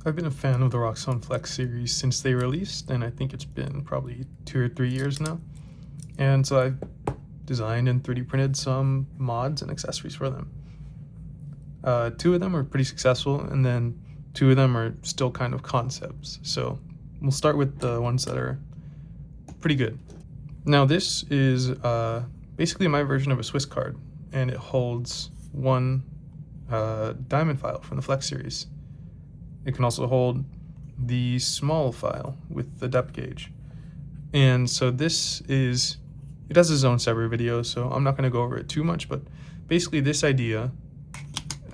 I've been a fan of the Roxon Flex series since they released, and I think it's been probably 2 or 3 years now. And so I've designed and 3D printed some mods and accessories for them. 2 of them are pretty successful, and then 2 of them are still kind of concepts. So we'll start with the ones that are pretty good. Now this is basically my version of a Swiss card, and it holds one diamond file from the Flex series. It can also hold the small file with the depth gauge. And so it has its own separate video, so I'm not going to go over it too much, but basically this idea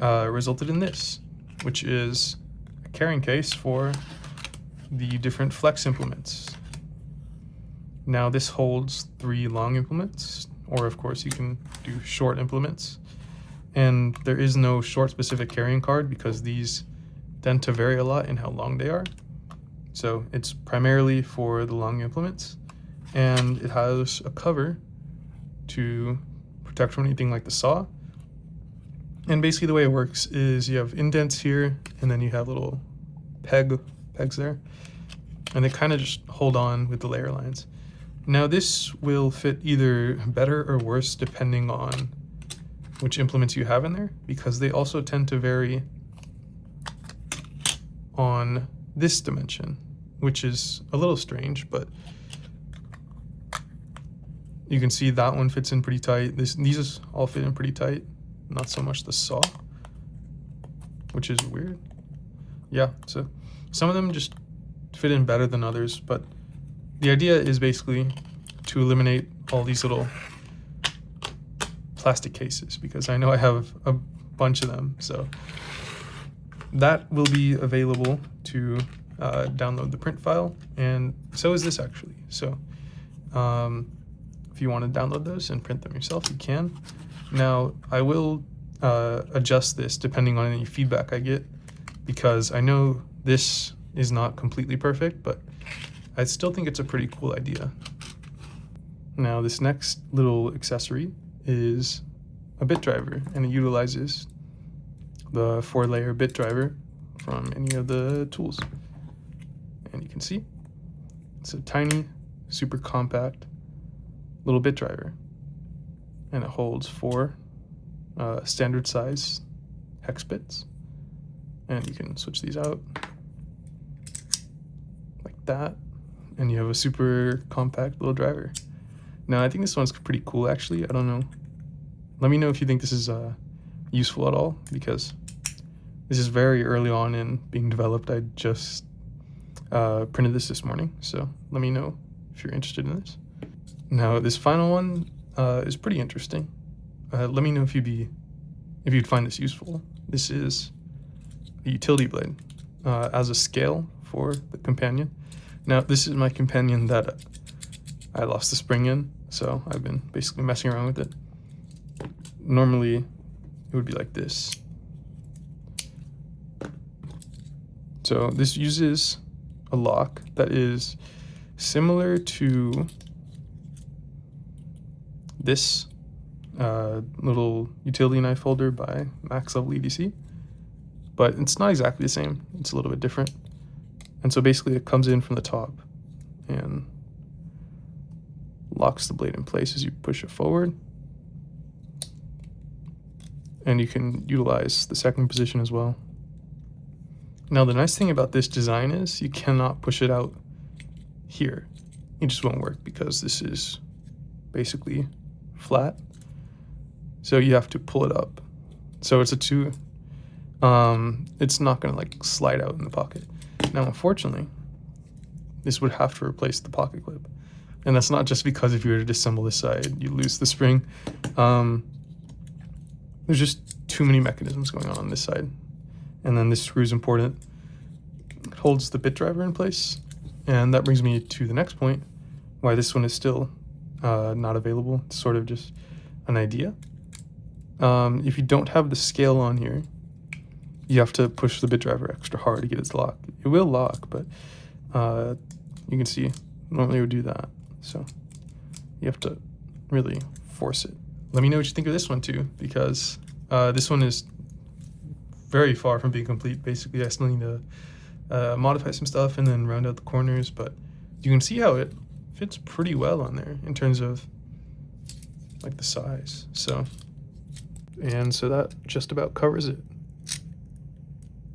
resulted in this, which is a carrying case for the different Flex implements. Now this holds 3 long implements, or of course you can do short implements. And there is no short specific carrying card because these tend to vary a lot in how long they are. So it's primarily for the long implements, and it has a cover to protect from anything like the saw. And basically the way it works is you have indents here, and then you have little pegs there, and they kind of just hold on with the layer lines. Now this will fit either better or worse depending on which implements you have in there, because they also tend to vary on this dimension, which is a little strange, but you can see that one fits in pretty tight. These all fit in pretty tight, not so much the saw, which is weird. Yeah, so some of them just fit in better than others, but the idea is basically to eliminate all these little plastic cases, because I know I have a bunch of them. So that will be available to download the print file, and so is this actually. So if you want to download those and print them yourself, you can. Now I will adjust this depending on any feedback I get, because I know this is not completely perfect, but I still think it's a pretty cool idea. Now this next little accessory is a bit driver, and it utilizes the 4-layer bit driver from any of the tools. And you can see it's a tiny, super compact little bit driver, and it holds 4 standard size hex bits, and you can switch these out like that, and you have a super compact little driver. Now I think this one's pretty cool actually. I don't know, let me know if you think this is useful at all, because this is very early on in being developed. I just printed this morning, so let me know if you're interested in this. Now this final one is pretty interesting. Let me know if you'd find this useful. This is a utility blade as a scale for the companion. Now this is my companion that I lost the spring in, so I've been basically messing around with it. Normally it would be like this. So this uses a lock that is similar to this little utility knife holder by Max Level EDC, but it's not exactly the same. It's a little bit different. And so basically it comes in from the top and locks the blade in place as you push it forward. And you can utilize the second position as well. Now the nice thing about this design is you cannot push it out here. It just won't work because this is basically flat. So you have to pull it up. So it's it's not gonna like slide out in the pocket. Now unfortunately, this would have to replace the pocket clip. And that's not just because if you were to disassemble this side, you lose the spring. There's just too many mechanisms going on this side. And then this screw is important. It holds the bit driver in place. And that brings me to the next point, why this one is still not available. It's sort of just an idea. If you don't have the scale on here, you have to push the bit driver extra hard to get it to lock. It will lock, but you can see normally it would do that. So you have to really force it. Let me know what you think of this one too, because this one is very far from being complete. Basically, I still need to modify some stuff and then round out the corners, but you can see how it fits pretty well on there in terms of like the size. So that just about covers it.